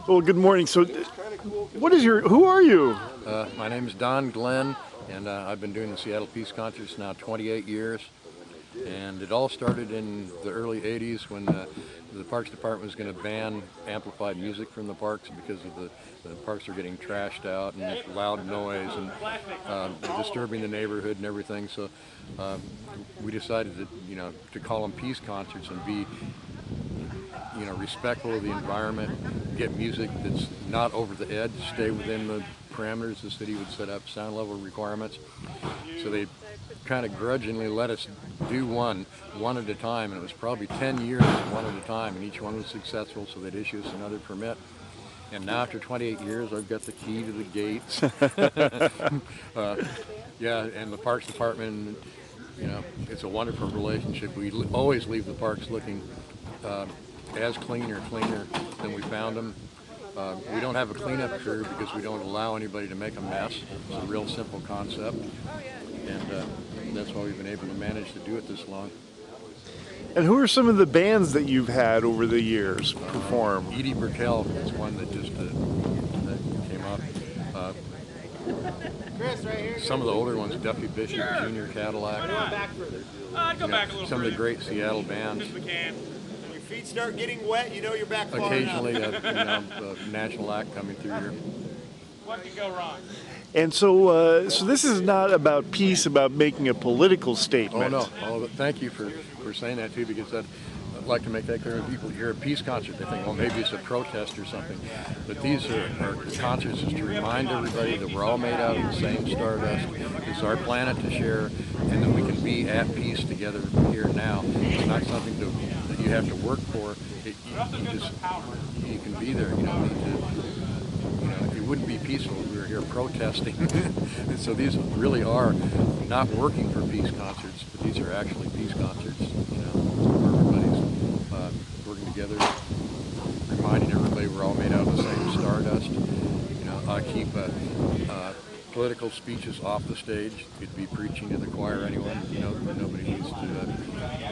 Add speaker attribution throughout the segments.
Speaker 1: Well, good morning. So, who are you?
Speaker 2: My name is Don Glenn, and I've been doing the Seattle Peace Concerts now 28 years. And it all started in the early 80s when the Parks Department was going to ban amplified music from the parks because of the parks are getting trashed out and loud noise and disturbing the neighborhood and everything. So we decided that, to call them peace concerts and be respectful of the environment, get music that's not over the edge, stay within the parameters the city would set up, sound level requirements. So they kind of grudgingly let us do one at a time, and it was probably 10 years, one at a time, and each one was successful, so they'd issue us another permit. And now after 28 years, I've got the key to the gates. Yeah, and the Parks Department, it's a wonderful relationship. We always leave the parks looking as cleaner than we found them. We don't have a cleanup crew because we don't allow anybody to make a mess. It's a real simple concept, and that's why we've been able to manage to do it this long.
Speaker 1: And who are some of the bands that you've had over the years perform?
Speaker 2: Edie Burtell is one that just that came up. Some of the older ones, Duffy Bishop, Junior Cadillac. Some of the great Seattle bands.
Speaker 3: Feet start getting wet, you're back far
Speaker 2: occasionally a national act coming through here.
Speaker 3: What can go wrong?
Speaker 1: And so this is not about peace, about making a political statement.
Speaker 2: Oh no! Thank you for saying that too, because I'd like to make that clear to people. Hear a peace concert, they think, well, maybe it's a protest or something. But these are concerts just to remind everybody that we're all made out of the same stardust. It's our planet to share, and that we can be at peace together here now. It's not something that you have to work for. You can be there. It wouldn't be peaceful if we were here protesting. And so these really are not working for peace concerts, but these are actually peace concerts. Where everybody's working together, reminding everybody we're all made out of the same stardust. I keep political speeches off the stage. Could be preaching to the choir, anyone. Nobody needs to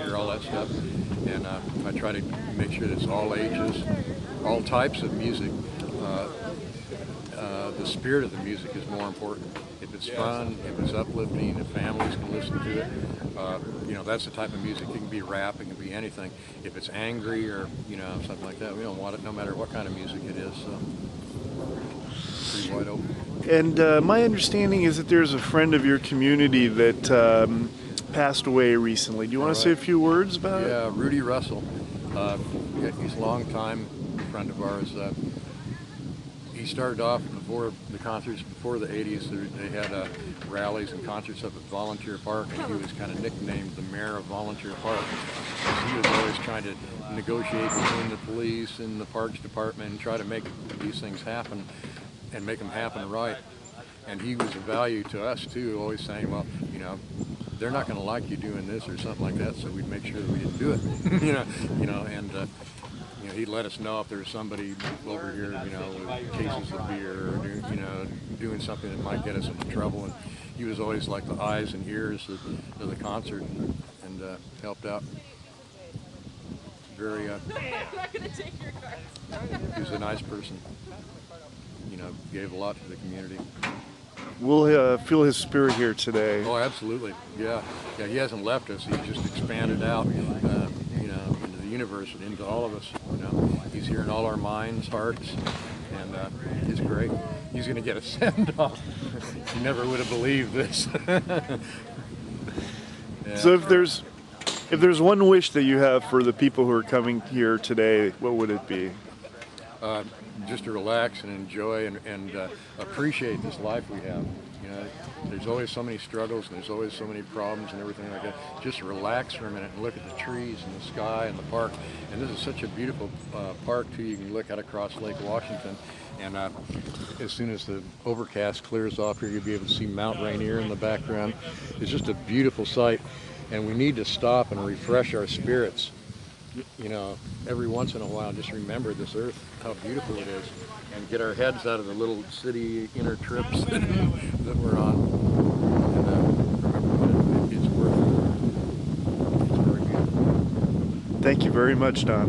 Speaker 2: hear all that stuff. And I try to make sure that it's all ages, all types of music. The spirit of the music is more important. If it's fun, if it's uplifting, if families can listen to it, that's the type of music. It can be rap, it can be anything. If it's angry or something like that, we don't want it, no matter what kind of music it is. So pretty wide open.
Speaker 1: And my understanding is that there's a friend of your community that passed away recently. Do you want to say a few words about it?
Speaker 2: Yeah, Rudy Russell. He's a long-time friend of ours. He started off before the concerts, before the 80s. They had rallies and concerts up at Volunteer Park, and he was kind of nicknamed the mayor of Volunteer Park. He was always trying to negotiate between the police and the Parks Department and try to make these things happen and make them happen right. And he was a value to us too, always saying, well, they're not going to like you doing this or something like that, so we'd make sure that we didn't do it. And he'd let us know if there was somebody over here, with cases of beer or, doing something that might get us into trouble. And he was always like the eyes and ears of the concert and helped out. Very, he was a nice person. Gave a lot to the community.
Speaker 1: We'll feel his spirit here today.
Speaker 2: Oh, absolutely. Yeah. He hasn't left us. He's just expanded out, into the universe and into all of us. He's here in all our minds, hearts, and he's great. He's going to get a send-off. You never would have believed this. Yeah.
Speaker 1: So if there's one wish that you have for the people who are coming here today, what would it be?
Speaker 2: Just to relax and enjoy and appreciate this life we have. There's always so many struggles and there's always so many problems and everything like that. Just relax for a minute and look at the trees and the sky and the park. And this is such a beautiful park too. You can look out across Lake Washington, and as soon as the overcast clears off here, you'll be able to see Mount Rainier in the background. It's just a beautiful sight, and we need to stop and refresh our spirits. Every once in a while, just remember this earth, how beautiful it is, and get our heads out of the little city inner trips that we're on, and remember that it's worth it. It's very beautiful.
Speaker 1: Thank you very much, Don.